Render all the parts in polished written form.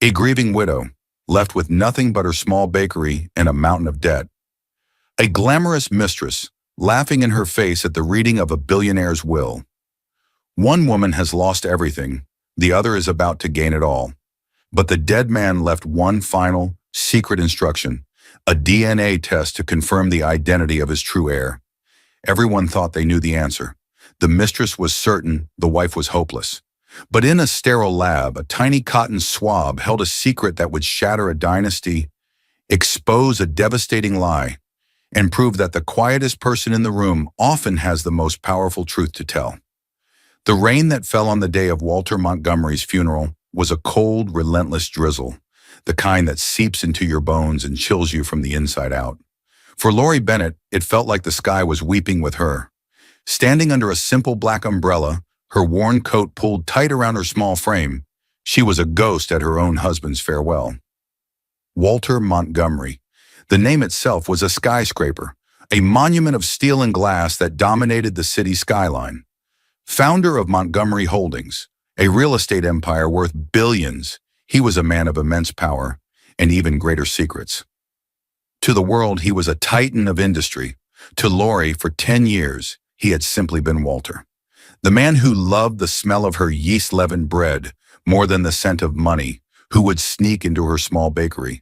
A grieving widow, left with nothing but her small bakery and a mountain of debt. A glamorous mistress, laughing in her face at the reading of a billionaire's will. One woman has lost everything, the other is about to gain it all. But the dead man left one final, secret instruction, a DNA test to confirm the identity of his true heir. Everyone thought they knew the answer. The mistress was certain, the wife was hopeless. But in a sterile lab, a tiny cotton swab held a secret that would shatter a dynasty, expose a devastating lie, and prove that the quietest person in the room often has the most powerful truth to tell. The rain that fell on the day of Walter Montgomery's funeral was a cold, relentless drizzle, the kind that seeps into your bones and chills you from the inside out. For Lori Bennett, it felt like the sky was weeping with her. Standing under a simple black umbrella, her worn coat pulled tight around her small frame, she was a ghost at her own husband's farewell. Walter Montgomery. The name itself was a skyscraper, a monument of steel and glass that dominated the city's skyline. Founder of Montgomery Holdings, a real estate empire worth billions, he was a man of immense power and even greater secrets. To the world, he was a titan of industry. To Lori, for 10 years, he had simply been Walter. The man who loved the smell of her yeast-leavened bread more than the scent of money, who would sneak into her small bakery.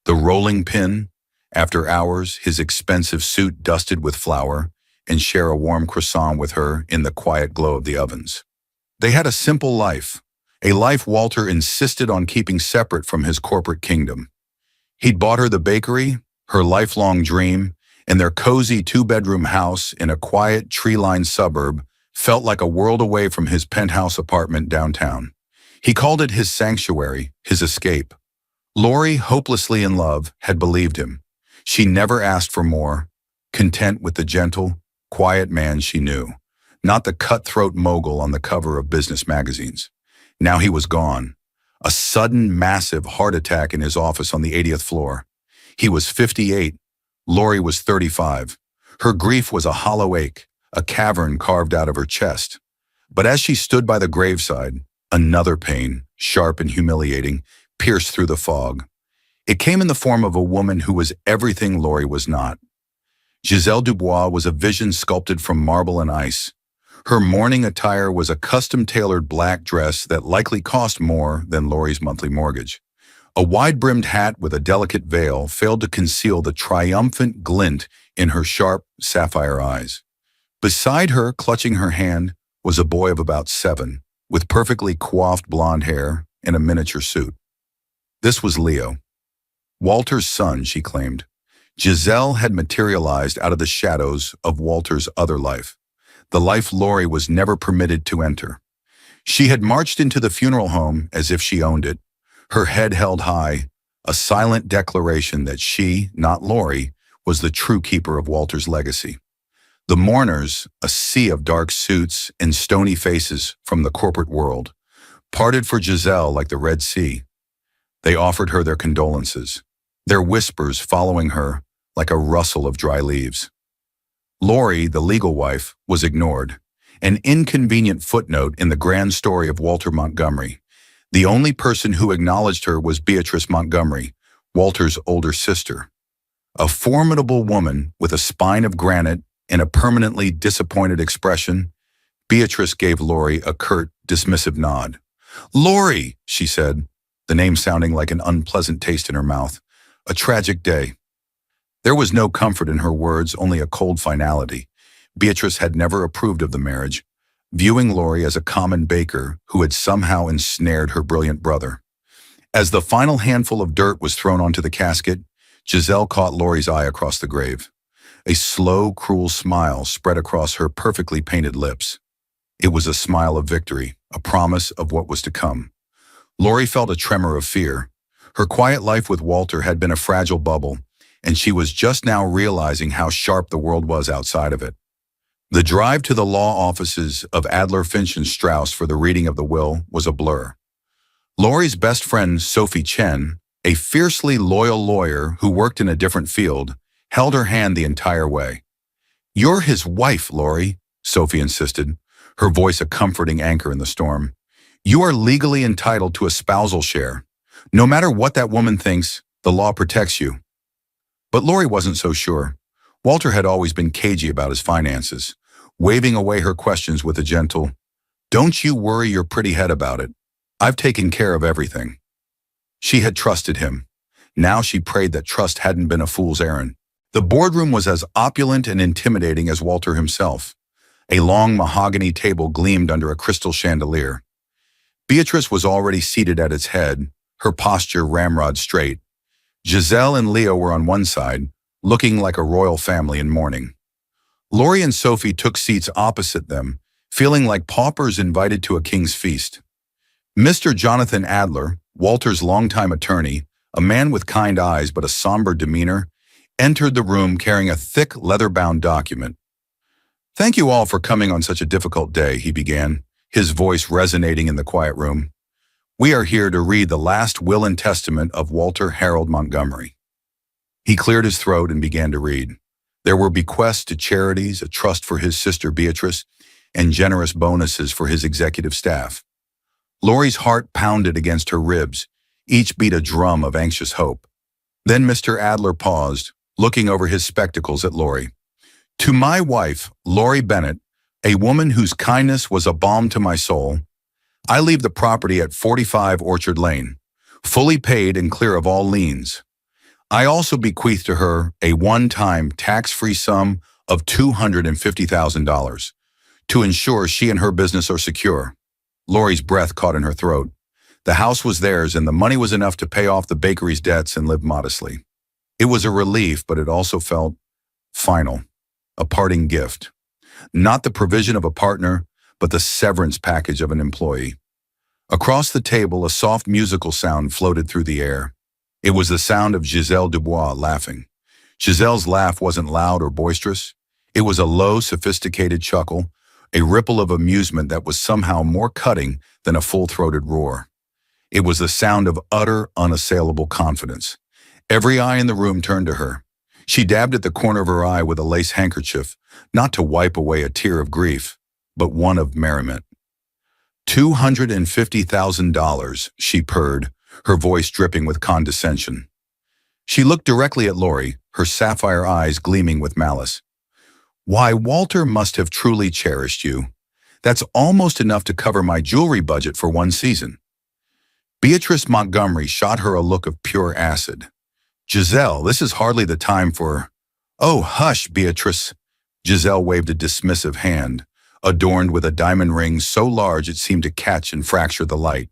The rolling pin, after hours, his expensive suit dusted with flour, and share a warm croissant with her in the quiet glow of the ovens. They had a simple life, a life Walter insisted on keeping separate from his corporate kingdom. He'd bought her the bakery, her lifelong dream, and their cozy two-bedroom house in a quiet, tree-lined suburb felt like a world away from his penthouse apartment downtown. He called it his sanctuary, his escape. Lori, hopelessly in love, had believed him. She never asked for more, content with the gentle, quiet man she knew, not the cutthroat mogul on the cover of business magazines. Now he was gone. A sudden, massive heart attack in his office on the 80th floor. He was 58. Lori was 35. Her grief was a hollow ache, a cavern carved out of her chest. But as she stood by the graveside, another pain, sharp and humiliating, pierced through the fog. It came in the form of a woman who was everything Lori was not. Giselle Dubois was a vision sculpted from marble and ice. Her mourning attire was a custom-tailored black dress that likely cost more than Lori's monthly mortgage. A wide-brimmed hat with a delicate veil failed to conceal the triumphant glint in her sharp, sapphire eyes. Beside her, clutching her hand, was a boy of about 7, with perfectly coiffed blonde hair and a miniature suit. This was Leo. Walter's son, she claimed. Giselle had materialized out of the shadows of Walter's other life, the life Lori was never permitted to enter. She had marched into the funeral home as if she owned it, her head held high, a silent declaration that she, not Lori, was the true keeper of Walter's legacy. The mourners, a sea of dark suits and stony faces from the corporate world, parted for Giselle like the Red Sea. They offered her their condolences, their whispers following her like a rustle of dry leaves. Lori, the legal wife, was ignored, an inconvenient footnote in the grand story of Walter Montgomery. The only person who acknowledged her was Beatrice Montgomery, Walter's older sister. A formidable woman with a spine of granite and a permanently disappointed expression, Beatrice gave Lori a curt, dismissive nod. "Lori," she said, the name sounding like an unpleasant taste in her mouth. "A tragic day." There was no comfort in her words, only a cold finality. Beatrice had never approved of the marriage, viewing Lori as a common baker who had somehow ensnared her brilliant brother. As the final handful of dirt was thrown onto the casket, Giselle caught Lori's eye across the grave. A slow, cruel smile spread across her perfectly painted lips. It was a smile of victory, a promise of what was to come. Lori felt a tremor of fear. Her quiet life with Walter had been a fragile bubble, and she was just now realizing how sharp the world was outside of it. The drive to the law offices of Adler, Finch and Strauss for the reading of the will was a blur. Lori's best friend, Sophie Chen, a fiercely loyal lawyer who worked in a different field, held her hand the entire way. "You're his wife, Lori," Sophie insisted, her voice a comforting anchor in the storm. "You are legally entitled to a spousal share. No matter what that woman thinks, the law protects you. But Lori wasn't so sure. Walter had always been cagey about his finances, waving away her questions with a gentle, "Don't you worry your pretty head about it. I've taken care of everything." She had trusted him. Now she prayed that trust hadn't been a fool's errand. The boardroom was as opulent and intimidating as Walter himself. A long mahogany table gleamed under a crystal chandelier. Beatrice was already seated at its head, her posture ramrod straight. Giselle and Leo were on one side, looking like a royal family in mourning. Lori and Sophie took seats opposite them, feeling like paupers invited to a king's feast. Mr. Jonathan Adler, Walter's longtime attorney, a man with kind eyes but a somber demeanor, entered the room carrying a thick leather-bound document. "Thank you all for coming on such a difficult day," he began, his voice resonating in the quiet room. "We are here to read the last will and testament of Walter Harold Montgomery." He cleared his throat and began to read. There were bequests to charities, a trust for his sister Beatrice, and generous bonuses for his executive staff. Lori's heart pounded against her ribs, each beat a drum of anxious hope. Then Mr. Adler paused, looking over his spectacles at Lori. "To my wife, Lori Bennett, a woman whose kindness was a balm to my soul, I leave the property at 45 Orchard Lane, fully paid and clear of all liens. I also bequeath to her a one-time tax-free sum of $250,000 to ensure she and her business are secure." Lori's breath caught in her throat. The house was theirs and the money was enough to pay off the bakery's debts and live modestly. It was a relief, but it also felt final, a parting gift. Not the provision of a partner, but the severance package of an employee. Across the table, a soft musical sound floated through the air. It was the sound of Giselle Dubois laughing. Giselle's laugh wasn't loud or boisterous. It was a low, sophisticated chuckle, a ripple of amusement that was somehow more cutting than a full-throated roar. It was the sound of utter, unassailable confidence. Every eye in the room turned to her. She dabbed at the corner of her eye with a lace handkerchief, not to wipe away a tear of grief, but one of merriment. $250,000, she purred, her voice dripping with condescension. She looked directly at Lori, her sapphire eyes gleaming with malice. "Why, Walter must have truly cherished you. That's almost enough to cover my jewelry budget for one season." Beatrice Montgomery shot her a look of pure acid. "Giselle, this is hardly the time for—" "Oh, hush, Beatrice." Giselle waved a dismissive hand, adorned with a diamond ring so large it seemed to catch and fracture the light.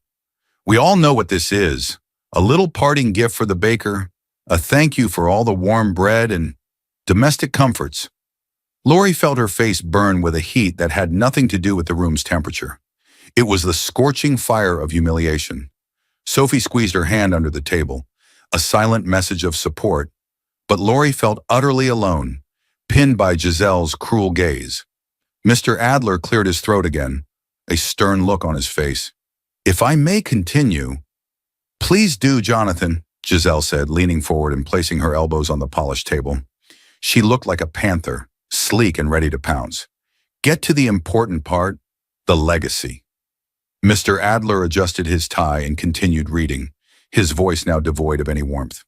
"We all know what this is. A little parting gift for the baker, a thank you for all the warm bread and domestic comforts." Lori felt her face burn with a heat that had nothing to do with the room's temperature. It was the scorching fire of humiliation. Sophie squeezed her hand under the table, a silent message of support, but Lori felt utterly alone, pinned by Giselle's cruel gaze. Mr. Adler cleared his throat again, a stern look on his face. "If I may continue—" "Please do, Jonathan," Giselle said, leaning forward and placing her elbows on the polished table. She looked like a panther, sleek and ready to pounce. "Get to the important part, the legacy." Mr. Adler adjusted his tie and continued reading, his voice now devoid of any warmth.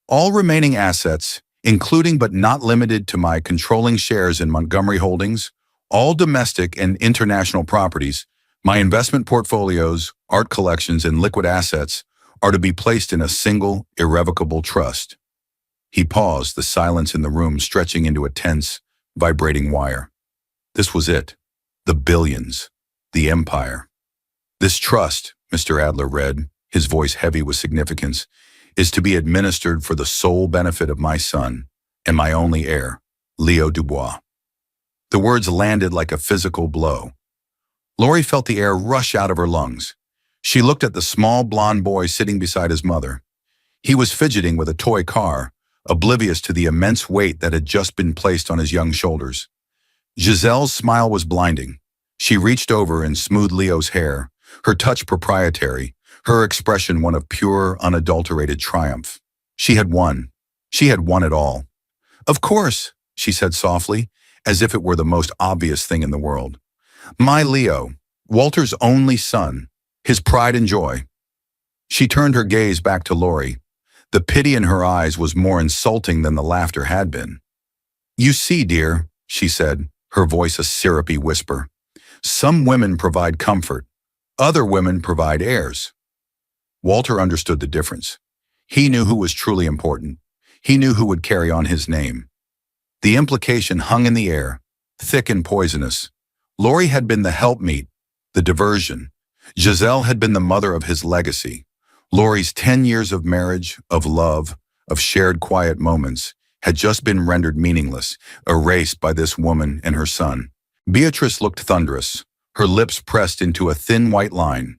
"All remaining assets, including but not limited to my controlling shares in Montgomery Holdings, all domestic and international properties, my investment portfolios, art collections, and liquid assets are to be placed in a single, irrevocable trust." He paused, the silence in the room stretching into a tense, vibrating wire. This was it. The billions. The empire. "This trust," Mr. Adler read, his voice heavy with significance, "is to be administered for the sole benefit of my son and my only heir, Leo Dubois." The words landed like a physical blow. Lori felt the air rush out of her lungs. She looked at the small blond boy sitting beside his mother. He was fidgeting with a toy car, oblivious to the immense weight that had just been placed on his young shoulders. Giselle's smile was blinding. She reached over and smoothed Leo's hair, her touch proprietary, her expression one of pure, unadulterated triumph. She had won. She had won it all. "Of course," she said softly, as if it were the most obvious thing in the world. "My Leo, Walter's only son, his pride and joy." She turned her gaze back to Lori. The pity in her eyes was more insulting than the laughter had been. "You see, dear," she said, her voice a syrupy whisper, "some women provide comfort. Other women provide heirs." Walter understood the difference. He knew who was truly important. He knew who would carry on his name. The implication hung in the air, thick and poisonous. Lori had been the helpmeet, the diversion. Giselle had been the mother of his legacy. Lori's 10 years of marriage, of love, of shared quiet moments, had just been rendered meaningless, erased by this woman and her son. Beatrice looked thunderous, her lips pressed into a thin white line.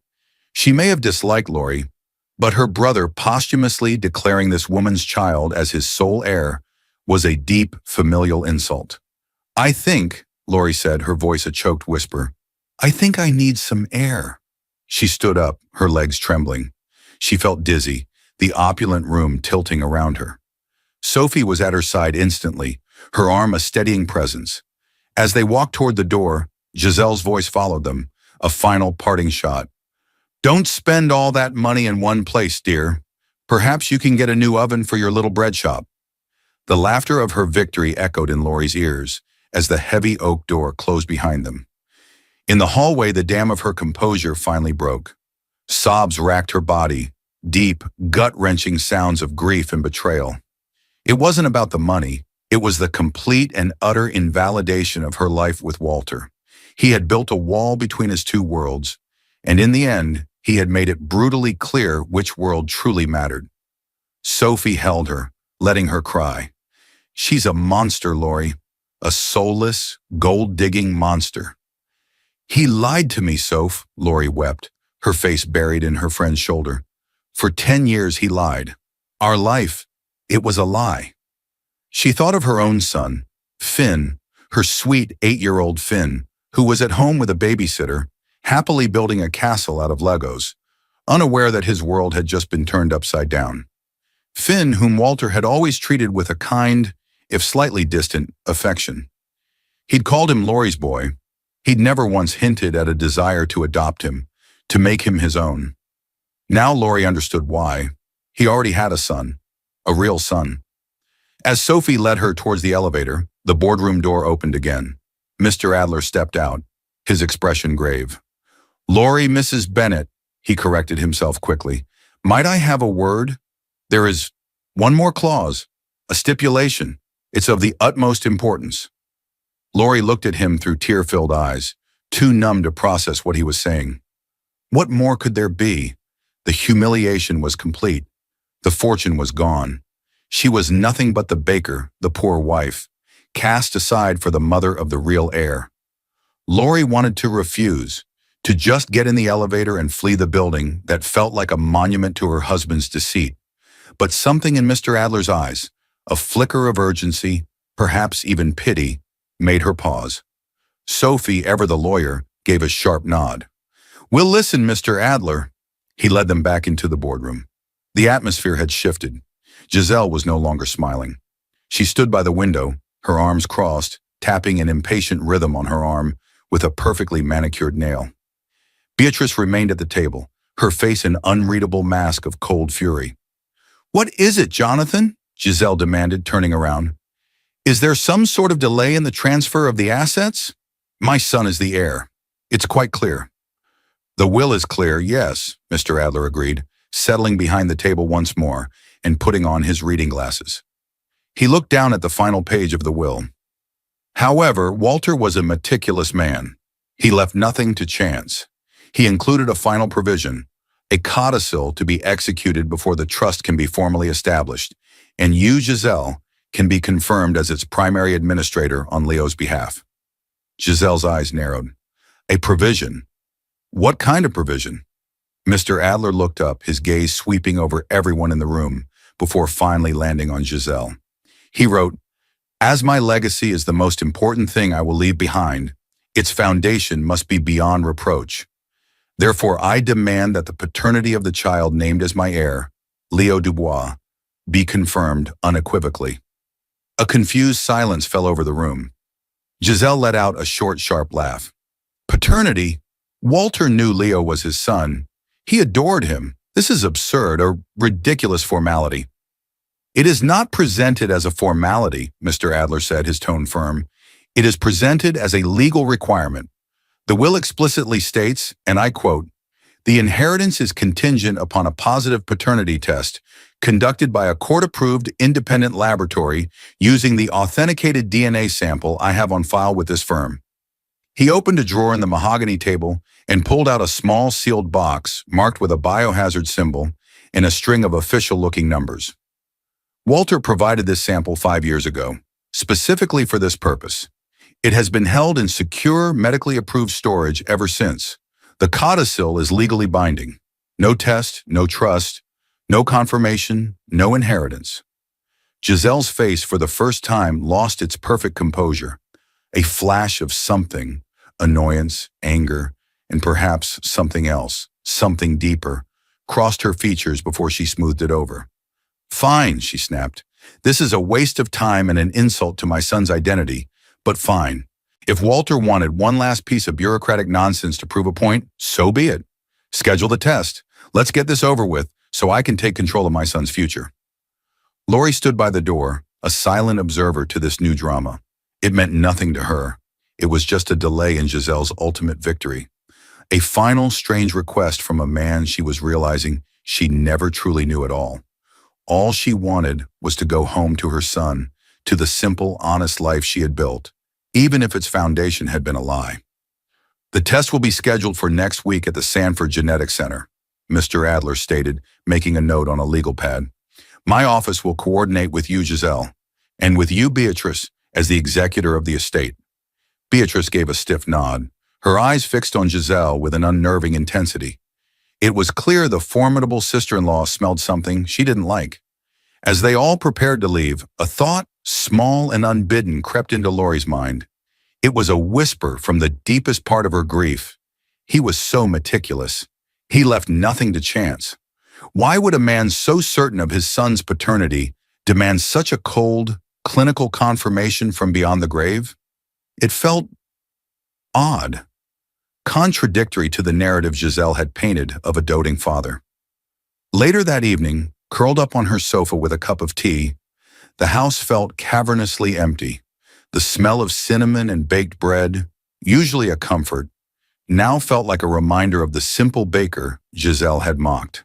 She may have disliked Lori, but her brother posthumously declaring this woman's child as his sole heir was a deep familial insult. "I think," Lori said, her voice a choked whisper, "I think I need some air." She stood up, her legs trembling. She felt dizzy, the opulent room tilting around her. Sophie was at her side instantly, her arm a steadying presence. As they walked toward the door, Giselle's voice followed them, a final parting shot. "Don't spend all that money in one place, dear. Perhaps you can get a new oven for your little bread shop." The laughter of her victory echoed in Lori's ears as the heavy oak door closed behind them. In the hallway, the dam of her composure finally broke. Sobs racked her body, deep, gut-wrenching sounds of grief and betrayal. It wasn't about the money. It was the complete and utter invalidation of her life with Walter. He had built a wall between his two worlds, and in the end, he had made it brutally clear which world truly mattered. Sophie held her, letting her cry. "She's a monster, Lori. A soulless, gold-digging monster." "He lied to me, Soph," Lori wept, her face buried in her friend's shoulder. "For 10 years he lied. Our life, it was a lie." She thought of her own son, Finn, her sweet 8-year-old Finn, who was at home with a babysitter, happily building a castle out of Legos, unaware that his world had just been turned upside down. Finn, whom Walter had always treated with a kind, if slightly distant, affection. He'd called him Lori's boy. He'd never once hinted at a desire to adopt him, to make him his own. Now Lori understood why. He already had a son, a real son. As Sophie led her towards the elevator, the boardroom door opened again. Mr. Adler stepped out, his expression grave. "Lori, Mrs. Bennett," he corrected himself quickly. "Might I have a word? There is one more clause, a stipulation. It's of the utmost importance." Lori looked at him through tear-filled eyes, too numb to process what he was saying. What more could there be? The humiliation was complete. The fortune was gone. She was nothing but the baker, the poor wife, cast aside for the mother of the real heir. Lori wanted to refuse, to just get in the elevator and flee the building that felt like a monument to her husband's deceit. But something in Mr. Adler's eyes, a flicker of urgency, perhaps even pity, made her pause. Sophie, ever the lawyer, gave a sharp nod. "We'll listen, Mr. Adler." He led them back into the boardroom. The atmosphere had shifted. Giselle was no longer smiling. She stood by the window, her arms crossed, tapping an impatient rhythm on her arm with a perfectly manicured nail. Beatrice remained at the table, her face an unreadable mask of cold fury. "What is it, Jonathan?" Giselle demanded, turning around. "Is there some sort of delay in the transfer of the assets?" "My son is the heir. It's quite clear." "The will is clear, yes," Mr. Adler agreed, settling behind the table once more and putting on his reading glasses. He looked down at the final page of the will. However, Walter was a meticulous man. He left nothing to chance. He included a final provision, a codicil to be executed before the trust can be formally established, and you, Giselle, can be confirmed as its primary administrator on Leo's behalf. Giselle's eyes narrowed. A provision? What kind of provision? Mr. Adler looked up, his gaze sweeping over everyone in the room before finally landing on Giselle. He wrote, "As my legacy is the most important thing I will leave behind, its foundation must be beyond reproach. Therefore, I demand that the paternity of the child named as my heir, Leo Dubois, be confirmed unequivocally." A confused silence fell over the room. Giselle let out a short, sharp laugh. Paternity? Walter knew Leo was his son. He adored him. This is absurd, a ridiculous formality. It is not presented as a formality, Mr. Adler said, his tone firm. It is presented as a legal requirement. The will explicitly states, and I quote, "The inheritance is contingent upon a positive paternity test conducted by a court-approved independent laboratory using the authenticated DNA sample I have on file with this firm." He opened a drawer in the mahogany table and pulled out a small sealed box marked with a biohazard symbol and a string of official-looking numbers. Walter provided this sample 5 years ago, specifically for this purpose. It has been held in secure, medically approved storage ever since. The codicil is legally binding. No test, no trust, no confirmation, no inheritance. Giselle's face for the first time lost its perfect composure. A flash of something, annoyance, anger, and perhaps something else, something deeper, crossed her features before she smoothed it over. "Fine," she snapped. "This is a waste of time and an insult to my son's identity, but fine. If Walter wanted one last piece of bureaucratic nonsense to prove a point, so be it. Schedule the test. Let's get this over with so I can take control of my son's future." Lori stood by the door, a silent observer to this new drama. It meant nothing to her. It was just a delay in Giselle's ultimate victory. A final strange request from a man she was realizing she never truly knew at all. All she wanted was to go home to her son, to the simple, honest life she had built, even if its foundation had been a lie. "The test will be scheduled for next week at the Sanford Genetics Center," Mr. Adler stated, making a note on a legal pad. "My office will coordinate with you, Giselle, and with you, Beatrice, as the executor of the estate." Beatrice gave a stiff nod, her eyes fixed on Giselle with an unnerving intensity. It was clear the formidable sister-in-law smelled something she didn't like. As they all prepared to leave, a thought, small and unbidden, crept into Lori's mind. It was a whisper from the deepest part of her grief. He was so meticulous. He left nothing to chance. Why would a man so certain of his son's paternity demand such a cold, clinical confirmation from beyond the grave? It felt odd, contradictory to the narrative Giselle had painted of a doting father. Later that evening, curled up on her sofa with a cup of tea, the house felt cavernously empty. The smell of cinnamon and baked bread, usually a comfort, now felt like a reminder of the simple baker Giselle had mocked.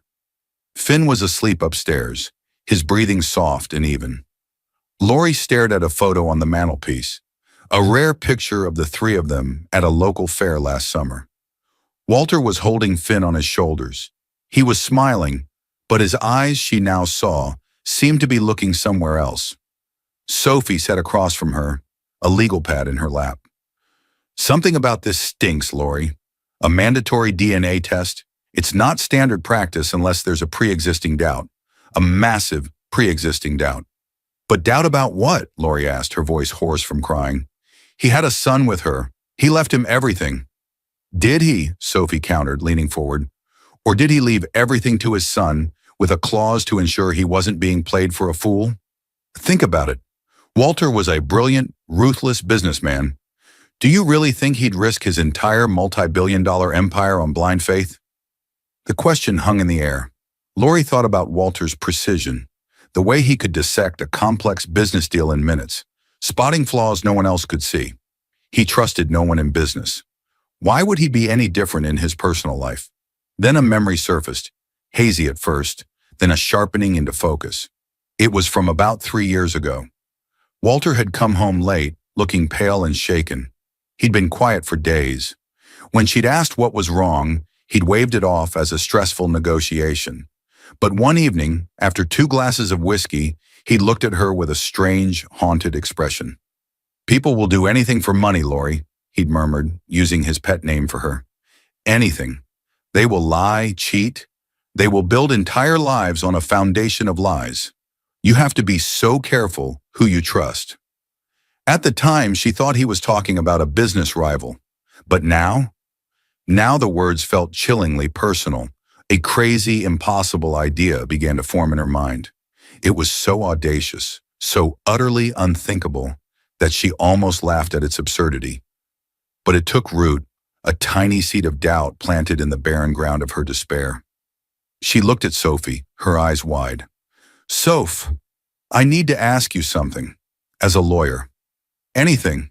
Finn was asleep upstairs, his breathing soft and even. Lori stared at a photo on the mantelpiece, a rare picture of the three of them at a local fair last summer. Walter was holding Finn on his shoulders. He was smiling, but his eyes, she now saw, seemed to be looking somewhere else. Sophie sat across from her, a legal pad in her lap. "Something about this stinks, Lori. A mandatory DNA test? It's not standard practice unless there's a pre-existing doubt. A massive pre-existing doubt." "But doubt about what?" Lori asked, her voice hoarse from crying. "He had a son with her. He left him everything." "Did he?" Sophie countered, leaning forward. "Or did he leave everything to his son with a clause to ensure he wasn't being played for a fool? Think about it. Walter was a brilliant, ruthless businessman. Do you really think he'd risk his entire multi-billion-dollar empire on blind faith?" The question hung in the air. Lori thought about Walter's precision, the way he could dissect a complex business deal in minutes, spotting flaws no one else could see. He trusted no one in business. Why would he be any different in his personal life? Then a memory surfaced, hazy at first, then a sharpening into focus. It was from about 3 years ago. Walter had come home late, looking pale and shaken. He'd been quiet for days. When she'd asked what was wrong, he'd waved it off as a stressful negotiation. But one evening, after 2 glasses of whiskey, he looked at her with a strange, haunted expression. "People will do anything for money, Lori," he'd murmured, using his pet name for her. "Anything. They will lie, cheat. They will build entire lives on a foundation of lies. You have to be so careful who you trust." At the time, she thought he was talking about a business rival. But now? Now the words felt chillingly personal. A crazy, impossible idea began to form in her mind. It was so audacious, so utterly unthinkable, that she almost laughed at its absurdity. But it took root, a tiny seed of doubt planted in the barren ground of her despair. She looked at Sophie, her eyes wide. "Soph, I need to ask you something. As a lawyer. Anything."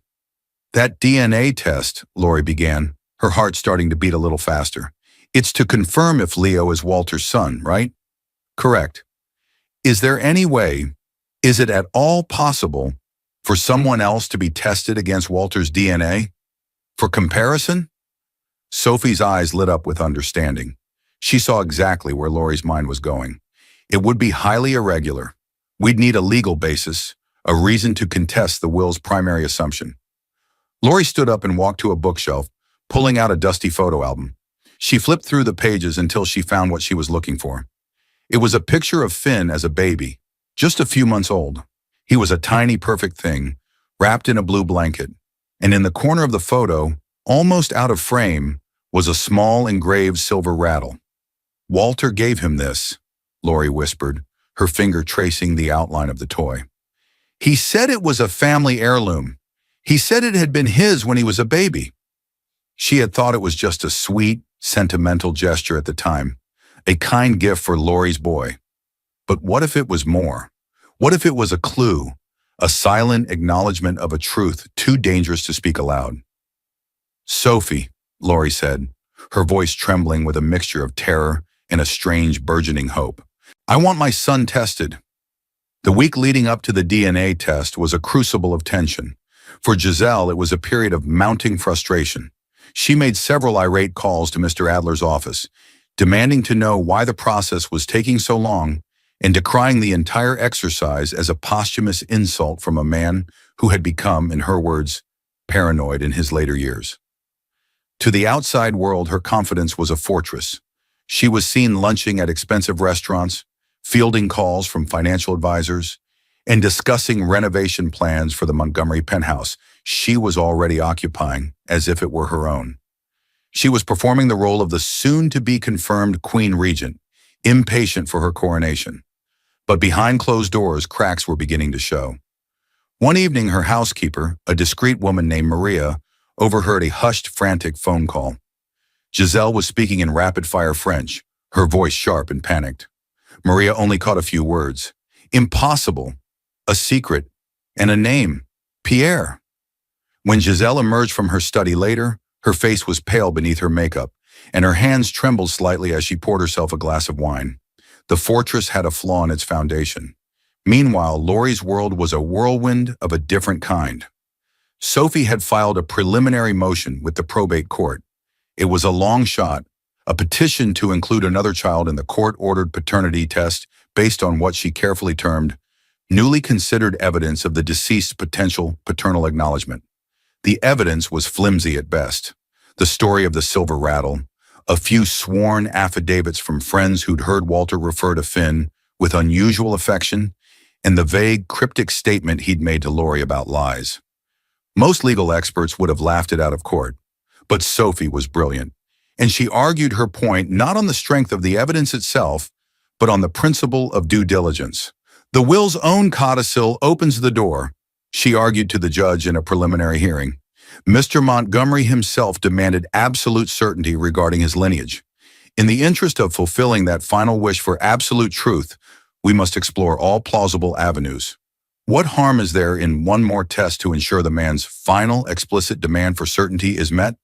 "That DNA test," Lori began, her heart starting to beat a little faster. "It's to confirm if Leo is Walter's son, right?" "Correct. Is there any way, is it at all possible, for someone else to be tested against Walter's DNA? For comparison?" Sophie's eyes lit up with understanding. She saw exactly where Lori's mind was going. It would be highly irregular. We'd need a legal basis, a reason to contest the will's primary assumption. Lori stood up and walked to a bookshelf, pulling out a dusty photo album. She flipped through the pages until she found what she was looking for. It was a picture of Finn as a baby, just a few months old. He was a tiny, perfect thing, wrapped in a blue blanket. And in the corner of the photo, almost out of frame, was a small engraved silver rattle. "Walter gave him this," Lori whispered, her finger tracing the outline of the toy. "He said it was a family heirloom. He said it had been his when he was a baby." She had thought it was just a sweet, sentimental gesture at the time, a kind gift for Lori's boy. But what if it was more? What if it was a clue, a silent acknowledgement of a truth too dangerous to speak aloud? "Sophie," Lori said, her voice trembling with a mixture of terror and a strange burgeoning hope, "I want my son tested." The week leading up to the DNA test was a crucible of tension. For Giselle, it was a period of mounting frustration. She made several irate calls to Mr. Adler's office, demanding to know why the process was taking so long and decrying the entire exercise as a posthumous insult from a man who had become, in her words, paranoid in his later years. To the outside world, her confidence was a fortress. She was seen lunching at expensive restaurants, fielding calls from financial advisors, and discussing renovation plans for the Montgomery penthouse she was already occupying as if it were her own. She was performing the role of the soon-to-be-confirmed Queen Regent, impatient for her coronation. But behind closed doors, cracks were beginning to show. One evening, her housekeeper, a discreet woman named Maria, overheard a hushed, frantic phone call. Giselle was speaking in rapid-fire French, her voice sharp and panicked. Maria only caught a few words. "Impossible. A secret. And a name. Pierre." When Giselle emerged from her study later, her face was pale beneath her makeup, and her hands trembled slightly as she poured herself a glass of wine. The fortress had a flaw in its foundation. Meanwhile, Lori's world was a whirlwind of a different kind. Sophie had filed a preliminary motion with the probate court. It was a long shot, a petition to include another child in the court-ordered paternity test based on what she carefully termed newly considered evidence of the deceased's potential paternal acknowledgement. The evidence was flimsy at best. The story of the silver rattle, a few sworn affidavits from friends who'd heard Walter refer to Finn with unusual affection, and the vague, cryptic statement he'd made to Lori about lies. Most legal experts would have laughed it out of court, but Sophie was brilliant, and she argued her point not on the strength of the evidence itself, but on the principle of due diligence. "The will's own codicil opens the door," she argued to the judge in a preliminary hearing. "Mr. Montgomery himself demanded absolute certainty regarding his lineage. In the interest of fulfilling that final wish for absolute truth, we must explore all plausible avenues. What harm is there in one more test to ensure the man's final, explicit demand for certainty is met?"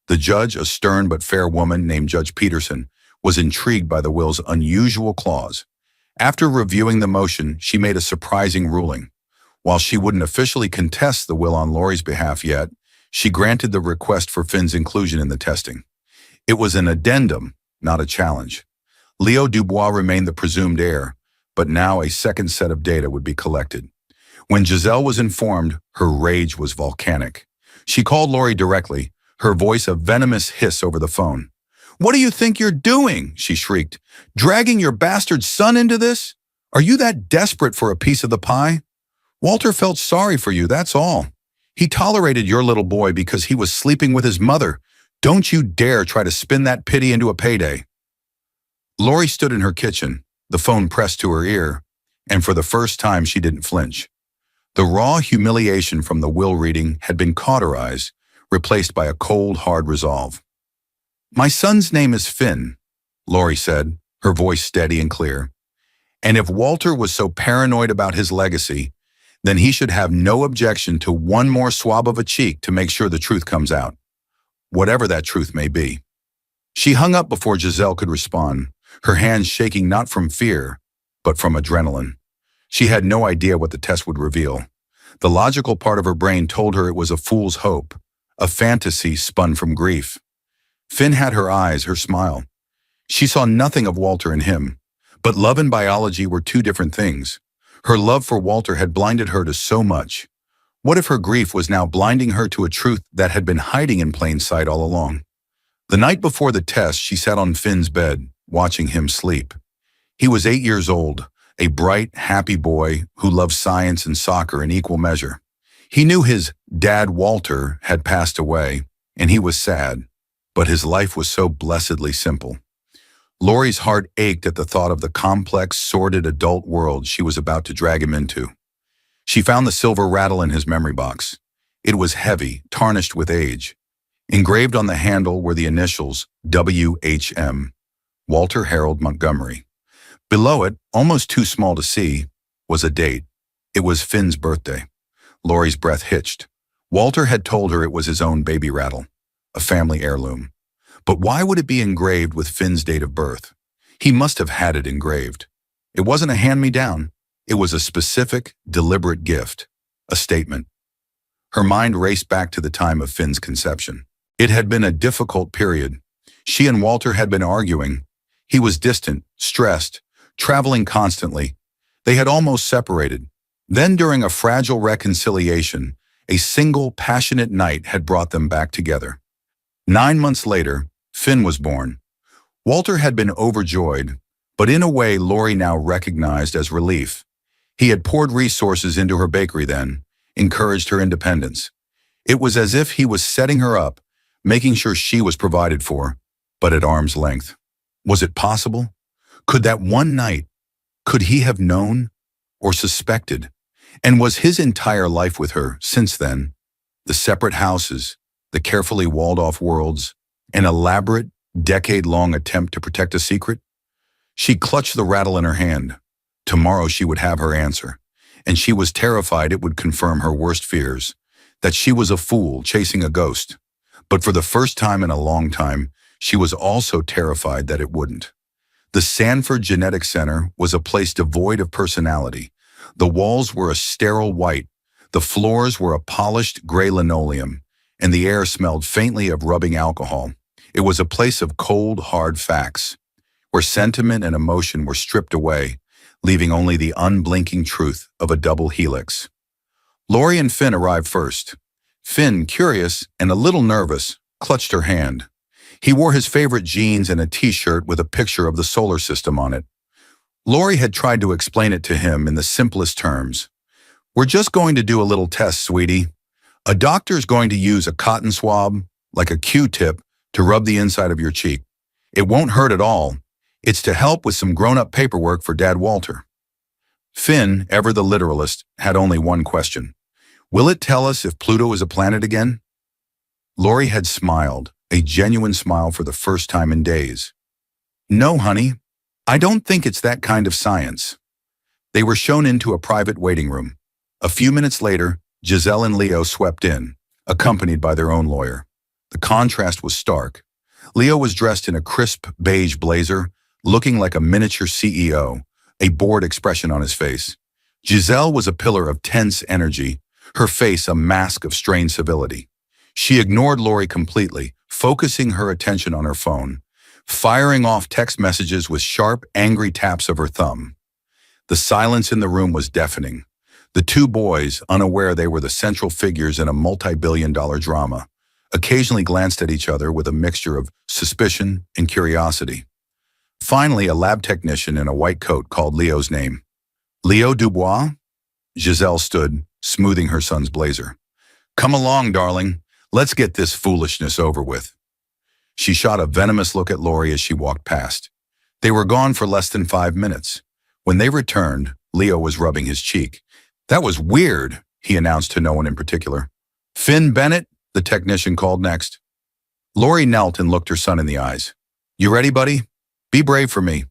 The judge, a stern but fair woman named Judge Peterson, was intrigued by the will's unusual clause. After reviewing the motion, she made a surprising ruling. While she wouldn't officially contest the will on Lori's behalf yet, she granted the request for Finn's inclusion in the testing. It was an addendum, not a challenge. Leo Dubois remained the presumed heir, but now a second set of data would be collected. When Giselle was informed, her rage was volcanic. She called Lori directly, her voice a venomous hiss over the phone. "What do you think you're doing?" she shrieked. "Dragging your bastard son into this? Are you that desperate for a piece of the pie? Walter felt sorry for you, that's all. He tolerated your little boy because he was sleeping with his mother. Don't you dare try to spin that pity into a payday." Lori stood in her kitchen, the phone pressed to her ear, and for the first time she didn't flinch. The raw humiliation from the will reading had been cauterized, replaced by a cold, hard resolve. "My son's name is Finn," Lori said, her voice steady and clear. And if Walter was so paranoid about his legacy, then he should have no objection to one more swab of a cheek to make sure the truth comes out, whatever that truth may be. She hung up before Giselle could respond, her hands shaking not from fear, but from adrenaline. She had no idea what the test would reveal. The logical part of her brain told her it was a fool's hope, a fantasy spun from grief. Finn had her eyes, her smile. She saw nothing of Walter in him, but love and biology were two different things. Her love for Walter had blinded her to so much. What if her grief was now blinding her to a truth that had been hiding in plain sight all along? The night before the test, she sat on Finn's bed, watching him sleep. He was 8 years old, a bright, happy boy who loved science and soccer in equal measure. He knew his dad, Walter, had passed away, and he was sad, but his life was so blessedly simple. Laurie's heart ached at the thought of the complex, sordid adult world she was about to drag him into. She found the silver rattle in his memory box. It was heavy, tarnished with age. Engraved on the handle were the initials WHM, Walter Harold Montgomery. Below it, almost too small to see, was a date. It was Finn's birthday. Laurie's breath hitched. Walter had told her it was his own baby rattle, a family heirloom. But why would it be engraved with Finn's date of birth? He must have had it engraved. It wasn't a hand-me-down. It was a specific, deliberate gift, a statement. Her mind raced back to the time of Finn's conception. It had been a difficult period. She and Walter had been arguing. He was distant, stressed, traveling constantly. They had almost separated. Then, during a fragile reconciliation, a single, passionate night had brought them back together. 9 months later, Finn was born. Walter had been overjoyed, but in a way Laurie now recognized as relief. He had poured resources into her bakery then, encouraged her independence. It was as if he was setting her up, making sure she was provided for, but at arm's length. Was it possible? Could that one night, could he have known or suspected? And was his entire life with her since then, the separate houses, the carefully walled-off worlds, an elaborate, decade-long attempt to protect a secret? She clutched the rattle in her hand. Tomorrow she would have her answer, and she was terrified it would confirm her worst fears, that she was a fool chasing a ghost. But for the first time in a long time, she was also terrified that it wouldn't. The Sanford Genetic Center was a place devoid of personality. The walls were a sterile white, the floors were a polished gray linoleum, and the air smelled faintly of rubbing alcohol. It was a place of cold, hard facts, where sentiment and emotion were stripped away, leaving only the unblinking truth of a double helix. Laurie and Finn arrived first. Finn, curious and a little nervous, clutched her hand. He wore his favorite jeans and a t-shirt with a picture of the solar system on it. Laurie had tried to explain it to him in the simplest terms. "We're just going to do a little test, sweetie. A doctor's going to use a cotton swab, like a Q-tip, to rub the inside of your cheek. It won't hurt at all. It's to help with some grown-up paperwork for Dad Walter." Finn, ever the literalist, had only one question. "Will it tell us if Pluto is a planet again?" Laurie had smiled, a genuine smile for the first time in days. "No, honey. I don't think it's that kind of science." They were shown into a private waiting room. A few minutes later, Giselle and Leo swept in, accompanied by their own lawyer. The contrast was stark. Leo was dressed in a crisp beige blazer, looking like a miniature CEO, a bored expression on his face. Giselle was a pillar of tense energy, her face a mask of strained civility. She ignored Laurie completely, focusing her attention on her phone, firing off text messages with sharp, angry taps of her thumb. The silence in the room was deafening. The two boys, unaware they were the central figures in a multi-billion-dollar drama, occasionally glanced at each other with a mixture of suspicion and curiosity. Finally, a lab technician in a white coat called Leo's name. "Leo Dubois?" Giselle stood, smoothing her son's blazer. "Come along, darling. Let's get this foolishness over with." She shot a venomous look at Laurie as she walked past. They were gone for less than 5 minutes. When they returned, Leo was rubbing his cheek. "That was weird," he announced to no one in particular. "Finn Bennett?" the technician called next. Laurie knelt and looked her son in the eyes. "You ready, buddy? Be brave for me."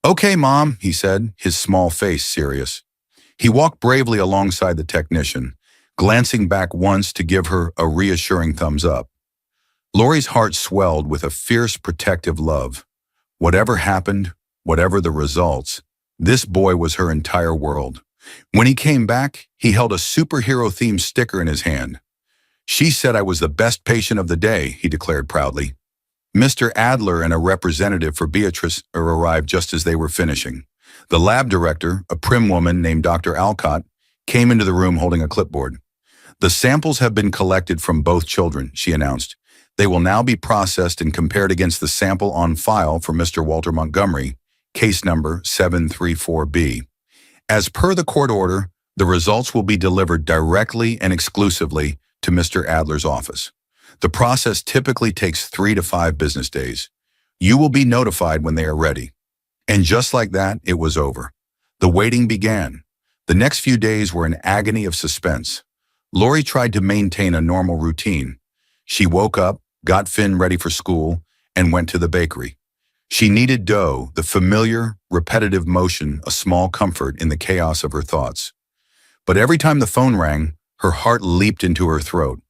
Okay, Mom, he said, his small face serious. He walked bravely alongside the technician, glancing back once to give her a reassuring thumbs up. Lori's heart swelled with a fierce protective love. Whatever happened, whatever the results, this boy was her entire world. When he came back, he held a superhero-themed sticker in his hand. She said I was the best patient of the day, he declared proudly. Mr. Adler and a representative for Beatrice arrived just as they were finishing. The lab director, a prim woman named Dr. Alcott, came into the room holding a clipboard. The samples have been collected from both children, she announced. They will now be processed and compared against the sample on file for Mr. Walter Montgomery, case number 734B. As per the court order, the results will be delivered directly and exclusively to Mr. Adler's office. The process typically takes 3 to 5 business days. You will be notified when they are ready. And just like that, it was over. The waiting began. The next few days were an agony of suspense. Lori tried to maintain a normal routine. She woke up, got Finn ready for school, and went to the bakery. She kneaded dough, the familiar, repetitive motion, a small comfort in the chaos of her thoughts. But every time the phone rang, her heart leaped into her throat.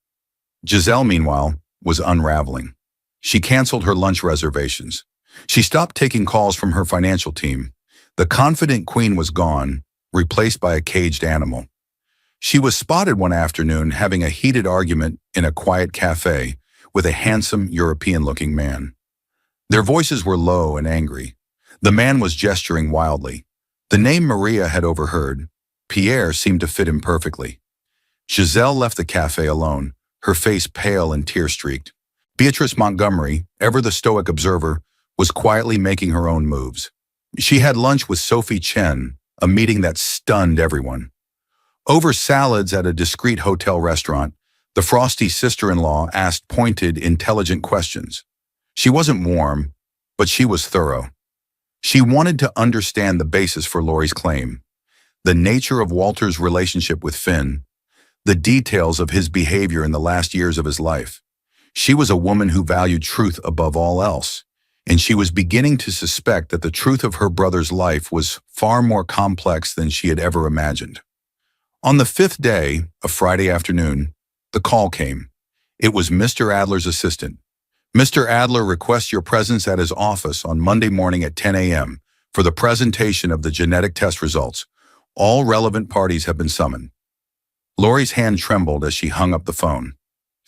Giselle, meanwhile, was unraveling. She canceled her lunch reservations. She stopped taking calls from her financial team. The confident queen was gone, replaced by a caged animal. She was spotted one afternoon having a heated argument in a quiet cafe with a handsome European-looking man. Their voices were low and angry. The man was gesturing wildly. The name Maria had overheard. Pierre seemed to fit him perfectly. Giselle left the cafe alone, her face pale and tear-streaked. Beatrice Montgomery, ever the stoic observer, was quietly making her own moves. She had lunch with Sophie Chen, a meeting that stunned everyone. Over salads at a discreet hotel restaurant, the frosty sister-in-law asked pointed, intelligent questions. She wasn't warm, but she was thorough. She wanted to understand the basis for Lori's claim, the nature of Walter's relationship with Finn, the details of his behavior in the last years of his life. She was a woman who valued truth above all else, and she was beginning to suspect that the truth of her brother's life was far more complex than she had ever imagined. On the 5th day, a Friday afternoon, the call came. It was Mr. Adler's assistant. Mr. Adler requests your presence at his office on Monday morning at 10 a.m. for the presentation of the genetic test results. All relevant parties have been summoned. Lori's hand trembled as she hung up the phone.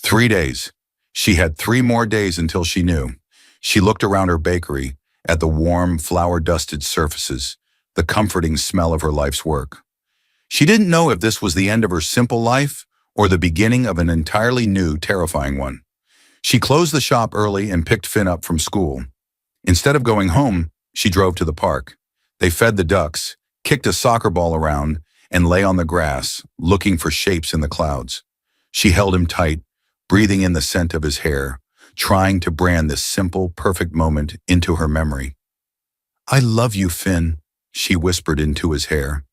3 days. She had 3 more days until she knew. She looked around her bakery, at the warm, flour-dusted surfaces, the comforting smell of her life's work. She didn't know if this was the end of her simple life or the beginning of an entirely new, terrifying one. She closed the shop early and picked Finn up from school. Instead of going home, she drove to the park. They fed the ducks, kicked a soccer ball around, and lay on the grass, looking for shapes in the clouds. She held him tight, breathing in the scent of his hair, trying to brand this simple, perfect moment into her memory. "I love you, Finn," she whispered into his hair.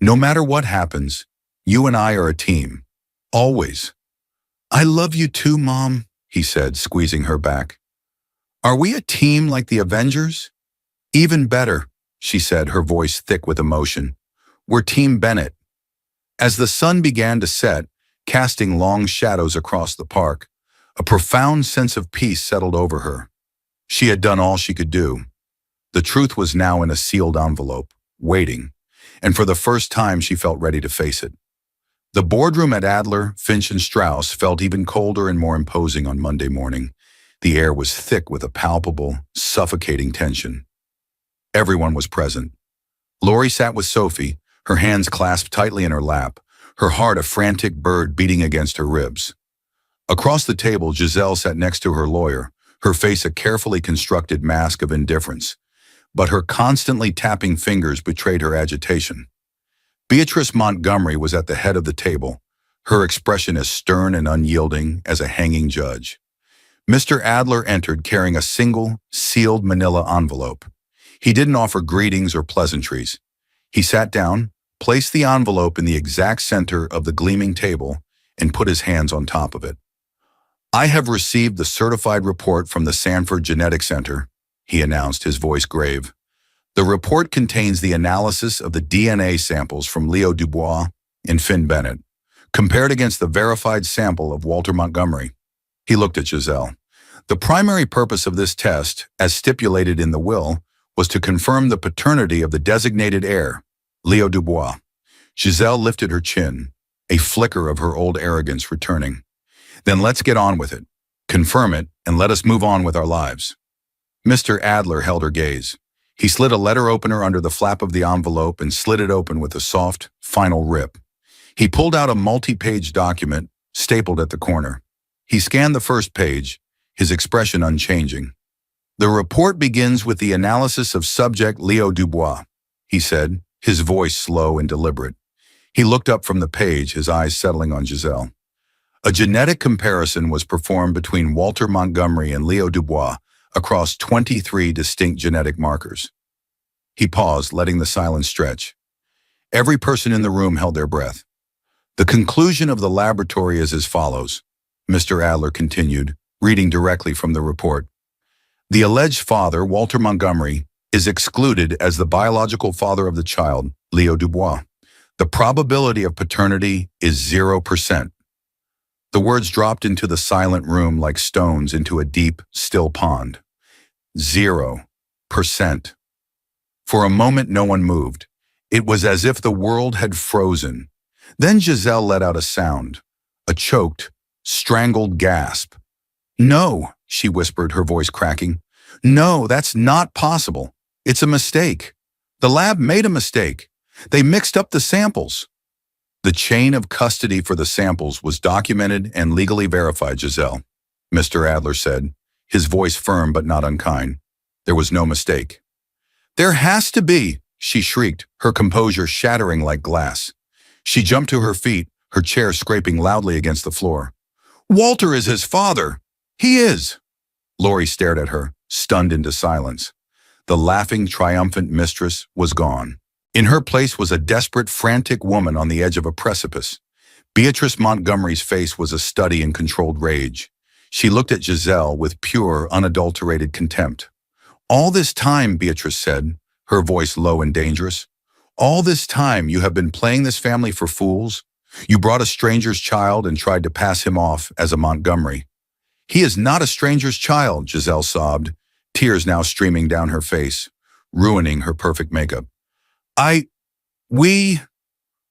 "No matter what happens, you and I are a team. Always." "I love you too, Mom," he said, squeezing her back. "Are we a team like the Avengers?" "Even better," she said, her voice thick with emotion. "We're Team Bennett." As the sun began to set, casting long shadows across the park, a profound sense of peace settled over her. She had done all she could do. The truth was now in a sealed envelope, waiting, and for the first time she felt ready to face it. The boardroom at Adler, Finch and Strauss felt even colder and more imposing on Monday morning. The air was thick with a palpable, suffocating tension. Everyone was present. Lori sat with Sophie, her hands clasped tightly in her lap, her heart a frantic bird beating against her ribs. Across the table, Giselle sat next to her lawyer, her face a carefully constructed mask of indifference, but her constantly tapping fingers betrayed her agitation. Beatrice Montgomery was at the head of the table, her expression as stern and unyielding as a hanging judge. Mr. Adler entered carrying a single, sealed manila envelope. He didn't offer greetings or pleasantries. He sat down, placed the envelope in the exact center of the gleaming table, and put his hands on top of it. "I have received the certified report from the Sanford Genetic Center," he announced, his voice grave. The report contains the analysis of the DNA samples from Leo Dubois and Finn Bennett, compared against the verified sample of Walter Montgomery. He looked at Giselle. The primary purpose of this test, as stipulated in the will, was to confirm the paternity of the designated heir, Leo Dubois. Giselle lifted her chin, a flicker of her old arrogance returning. Then let's get on with it. Confirm it, and let us move on with our lives. Mr. Adler held her gaze. He slid a letter opener under the flap of the envelope and slid it open with a soft, final rip. He pulled out a multi-page document, stapled at the corner. He scanned the first page, his expression unchanging. The report begins with the analysis of subject Leo Dubois, he said, his voice slow and deliberate. He looked up from the page, his eyes settling on Giselle. A genetic comparison was performed between Walter Montgomery and Leo Dubois across 23 distinct genetic markers. He paused, letting the silence stretch. Every person in the room held their breath. The conclusion of the laboratory is as follows, Mr. Adler continued, reading directly from the report. The alleged father, Walter Montgomery, is excluded as the biological father of the child, Leo Dubois. The probability of paternity is 0%. The words dropped into the silent room like stones into a deep, still pond. 0%. For a moment, no one moved. It was as if the world had frozen. Then Giselle let out a sound, a choked, strangled gasp. No, she whispered, her voice cracking. No, that's not possible. It's a mistake. The lab made a mistake. They mixed up the samples. The chain of custody for the samples was documented and legally verified, Giselle, Mr. Adler said, his voice firm but not unkind. There was no mistake. There has to be, she shrieked, her composure shattering like glass. She jumped to her feet, her chair scraping loudly against the floor. Walter is his father. He is. Laurie stared at her, stunned into silence. The laughing, triumphant mistress was gone. In her place was a desperate, frantic woman on the edge of a precipice. Beatrice Montgomery's face was a study in controlled rage. She looked at Giselle with pure, unadulterated contempt. All this time, Beatrice said, her voice low and dangerous, all this time you have been playing this family for fools? You brought a stranger's child and tried to pass him off as a Montgomery. He is not a stranger's child, Giselle sobbed, tears now streaming down her face, ruining her perfect makeup.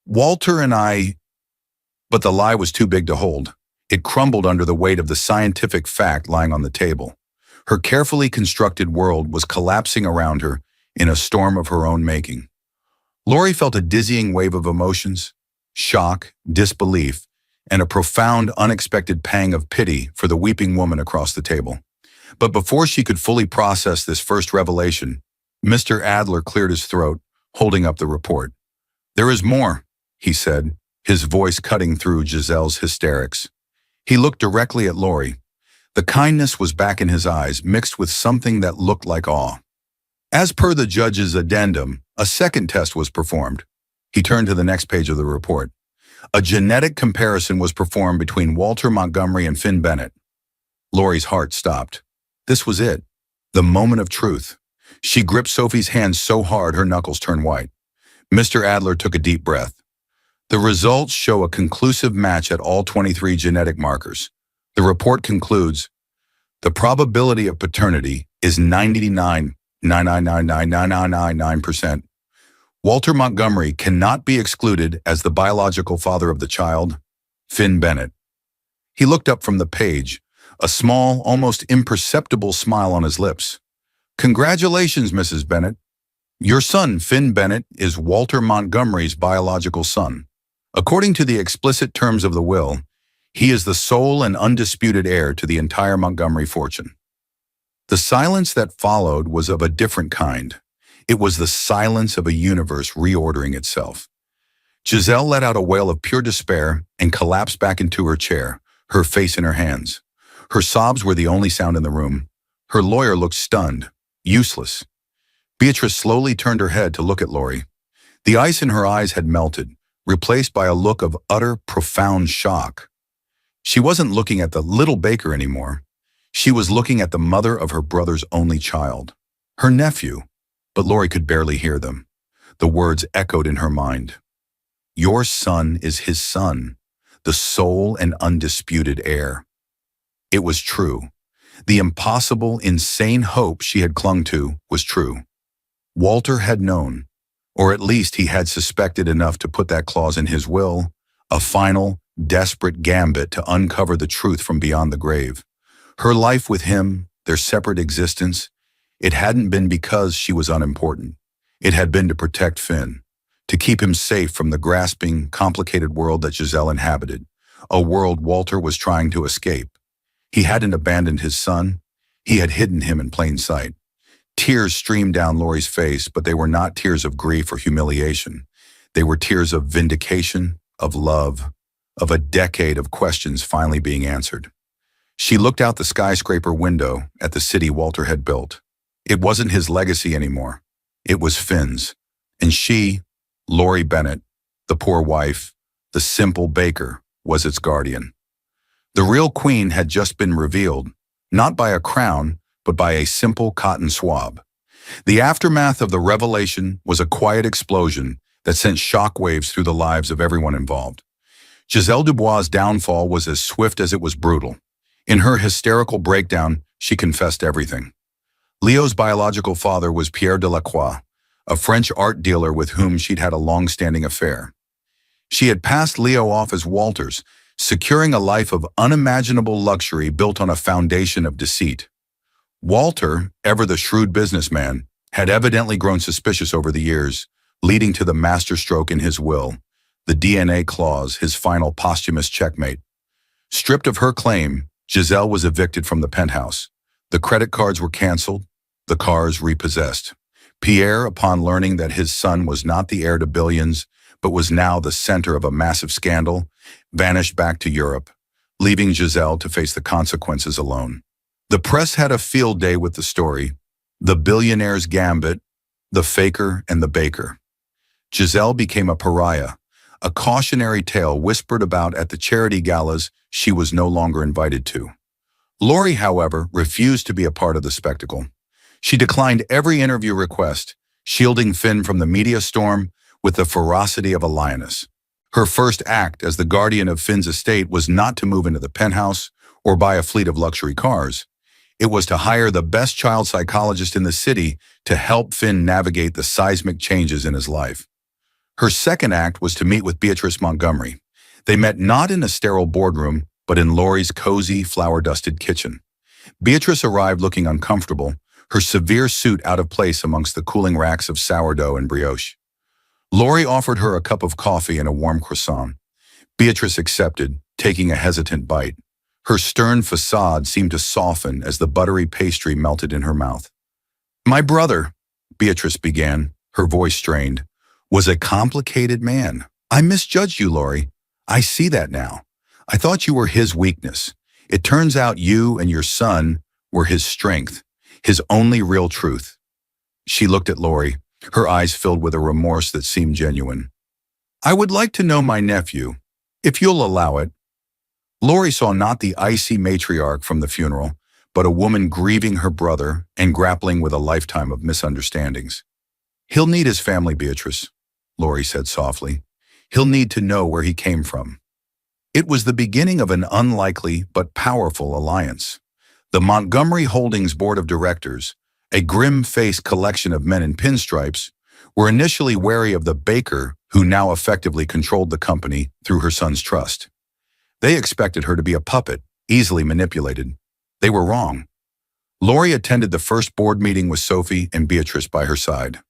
Walter and I, but the lie was too big to hold. It crumbled under the weight of the scientific fact lying on the table. Her carefully constructed world was collapsing around her in a storm of her own making. Laurie felt a dizzying wave of emotions, shock, disbelief, and a profound, unexpected pang of pity for the weeping woman across the table. But before she could fully process this first revelation, Mr. Adler cleared his throat, holding up the report. There is more, he said, his voice cutting through Giselle's hysterics. He looked directly at Laurie. The kindness was back in his eyes, mixed with something that looked like awe. As per the judge's addendum, a second test was performed. He turned to the next page of the report. A genetic comparison was performed between Walter Montgomery and Finn Bennett. Laurie's heart stopped. This was it, the moment of truth. She gripped Sophie's hand so hard her knuckles turned white. Mr. Adler took a deep breath. The results show a conclusive match at all 23 genetic markers. The report concludes, the probability of paternity is 99.9999999%. Walter Montgomery cannot be excluded as the biological father of the child, Finn Bennett. He looked up from the page, a small, almost imperceptible smile on his lips. Congratulations, Mrs. Bennett. Your son, Finn Bennett, is Walter Montgomery's biological son. According to the explicit terms of the will, he is the sole and undisputed heir to the entire Montgomery fortune. The silence that followed was of a different kind. It was the silence of a universe reordering itself. Giselle let out a wail of pure despair and collapsed back into her chair, her face in her hands. Her sobs were the only sound in the room. Her lawyer looked stunned, useless. Beatrice slowly turned her head to look at Laurie. The ice in her eyes had melted, replaced by a look of utter, profound shock. She wasn't looking at the little baker anymore. She was looking at the mother of her brother's only child, her nephew, but Lori could barely hear them. The words echoed in her mind. Your son is his son, the sole and undisputed heir. It was true. The impossible, insane hope she had clung to was true. Walter had known, or at least he had suspected enough to put that clause in his will, a final, desperate gambit to uncover the truth from beyond the grave. Her life with him, their separate existence, it hadn't been because she was unimportant. It had been to protect Finn, to keep him safe from the grasping, complicated world that Giselle inhabited, a world Walter was trying to escape. He hadn't abandoned his son. He had hidden him in plain sight. Tears streamed down Lori's face, but they were not tears of grief or humiliation. They were tears of vindication, of love, of a decade of questions finally being answered. She looked out the skyscraper window at the city Walter had built. It wasn't his legacy anymore. It was Finn's. And she, Lori Bennett, the poor wife, the simple baker, was its guardian. The real queen had just been revealed, not by a crown, but by a simple cotton swab. The aftermath of the revelation was a quiet explosion that sent shockwaves through the lives of everyone involved. Giselle Dubois' downfall was as swift as it was brutal. In her hysterical breakdown, she confessed everything. Leo's biological father was Pierre Delacroix, a French art dealer with whom she'd had a long-standing affair. She had passed Leo off as Walter's, securing a life of unimaginable luxury built on a foundation of deceit. Walter, ever the shrewd businessman, had evidently grown suspicious over the years, leading to the masterstroke in his will, the DNA clause, his final posthumous checkmate. Stripped of her claim, Giselle was evicted from the penthouse. The credit cards were canceled, the cars repossessed. Pierre, upon learning that his son was not the heir to billions, but was now the center of a massive scandal, vanished back to Europe, leaving Giselle to face the consequences alone. The press had a field day with the story, The Billionaire's Gambit, The Faker and the Baker. Giselle became a pariah, a cautionary tale whispered about at the charity galas she was no longer invited to. Lori, however, refused to be a part of the spectacle. She declined every interview request, shielding Finn from the media storm with the ferocity of a lioness. Her first act as the guardian of Finn's estate was not to move into the penthouse or buy a fleet of luxury cars. It was to hire the best child psychologist in the city to help Finn navigate the seismic changes in his life. Her second act was to meet with Beatrice Montgomery. They met not in a sterile boardroom, but in Lori's cozy, flour-dusted kitchen. Beatrice arrived looking uncomfortable, her severe suit out of place amongst the cooling racks of sourdough and brioche. Lori offered her a cup of coffee and a warm croissant. Beatrice accepted, taking a hesitant bite. Her stern facade seemed to soften as the buttery pastry melted in her mouth. My brother, Beatrice began, her voice strained, was a complicated man. I misjudged you, Lori. I see that now. I thought you were his weakness. It turns out you and your son were his strength, his only real truth. She looked at Lori, her eyes filled with a remorse that seemed genuine. I would like to know my nephew, if you'll allow it. Lori saw not the icy matriarch from the funeral, but a woman grieving her brother and grappling with a lifetime of misunderstandings. He'll need his family, Beatrice, Lori said softly. He'll need to know where he came from. It was the beginning of an unlikely but powerful alliance. The Montgomery Holdings Board of Directors, a grim-faced collection of men in pinstripes, were initially wary of the baker who now effectively controlled the company through her son's trust. They expected her to be a puppet, easily manipulated. They were wrong. Lori attended the first board meeting with Sophie and Beatrice by her side.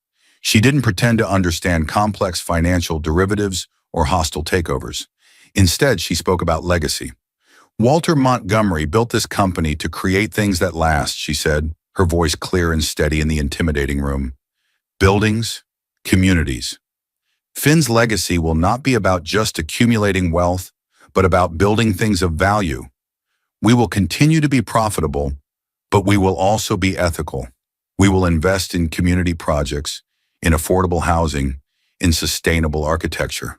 She didn't pretend to understand complex financial derivatives or hostile takeovers. Instead, she spoke about legacy. Walter Montgomery built this company to create things that last, she said, her voice clear and steady in the intimidating room. Buildings, communities. Finn's legacy will not be about just accumulating wealth, but about building things of value. We will continue to be profitable, but we will also be ethical. We will invest in community projects, in affordable housing, in sustainable architecture.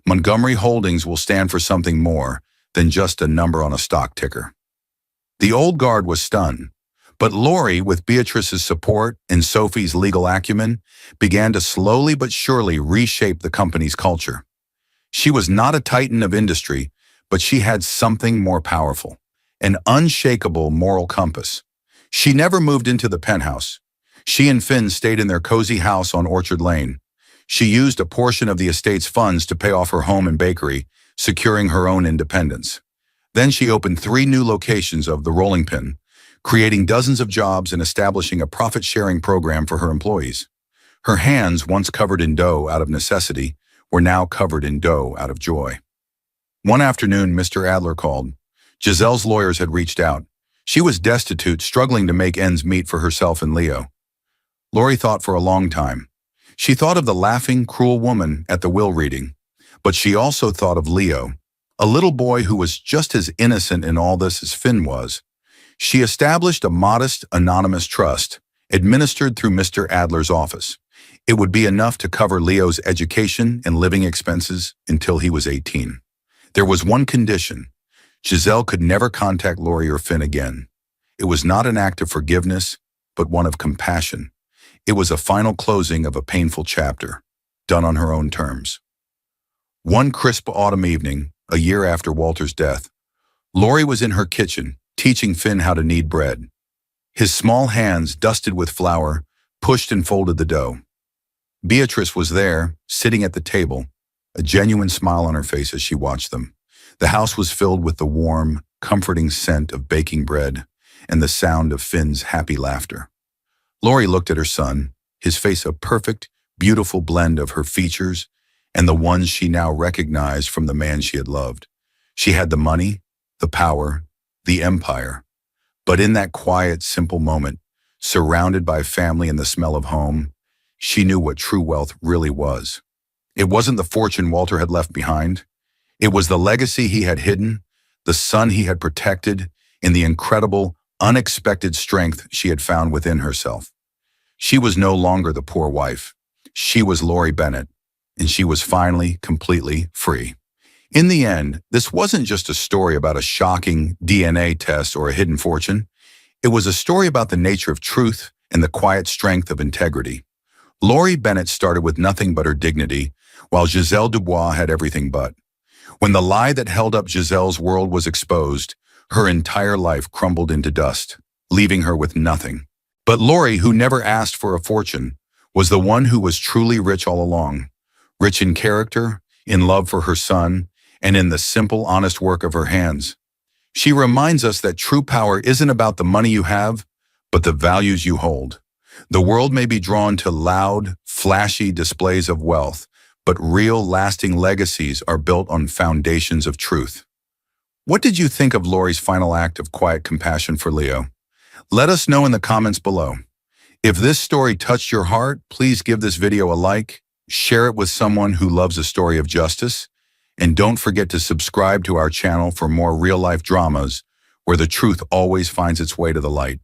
Montgomery Holdings will stand for something more than just a number on a stock ticker. The old guard was stunned, But Lori, with Beatrice's support and Sophie's legal acumen, began to slowly but surely reshape the company's culture. She was not a titan of industry, but she had something more powerful, an unshakable moral compass. She never moved into the penthouse. She and Finn stayed in their cozy house on Orchard Lane. She used a portion of the estate's funds to pay off her home and bakery, securing her own independence. Then she opened 3 new locations of the Rolling Pin, creating dozens of jobs and establishing a profit-sharing program for her employees. Her hands, once covered in dough out of necessity, were now covered in dough out of joy. One afternoon, Mr. Adler called. Giselle's lawyers had reached out. She was destitute, struggling to make ends meet for herself and Leo. Lori thought for a long time. She thought of the laughing, cruel woman at the will reading, but she also thought of Leo, a little boy who was just as innocent in all this as Finn was. She established a modest, anonymous trust, administered through Mr. Adler's office. It would be enough to cover Leo's education and living expenses until he was 18. There was one condition. Giselle could never contact Lori or Finn again. It was not an act of forgiveness, but one of compassion. It was a final closing of a painful chapter, done on her own terms. One crisp autumn evening, a year after Walter's death, Lori was in her kitchen, teaching Finn how to knead bread. His small hands, dusted with flour, pushed and folded the dough. Beatrice was there, sitting at the table, a genuine smile on her face as she watched them. The house was filled with the warm, comforting scent of baking bread and the sound of Finn's happy laughter. Lori looked at her son, his face a perfect, beautiful blend of her features and the ones she now recognized from the man she had loved. She had the money, the power, the empire. But in that quiet, simple moment, surrounded by family and the smell of home, she knew what true wealth really was. It wasn't the fortune Walter had left behind. It was the legacy he had hidden, the son he had protected, and the incredible, unexpected strength she had found within herself. She was no longer the poor wife. She was Lori Bennett, and she was finally completely free. In the end, this wasn't just a story about a shocking DNA test or a hidden fortune. It was a story about the nature of truth and the quiet strength of integrity. Lori Bennett started with nothing but her dignity, while Giselle Dubois had everything but. When the lie that held up Giselle's world was exposed, her entire life crumbled into dust, leaving her with nothing. But Lori, who never asked for a fortune, was the one who was truly rich all along. Rich in character, in love for her son, and in the simple, honest work of her hands. She reminds us that true power isn't about the money you have, but the values you hold. The world may be drawn to loud, flashy displays of wealth, but real, lasting legacies are built on foundations of truth. What did you think of Lori's final act of quiet compassion for Leo? Let us know in the comments below. If this story touched your heart, please give this video a like, share it with someone who loves a story of justice, and don't forget to subscribe to our channel for more real-life dramas where the truth always finds its way to the light.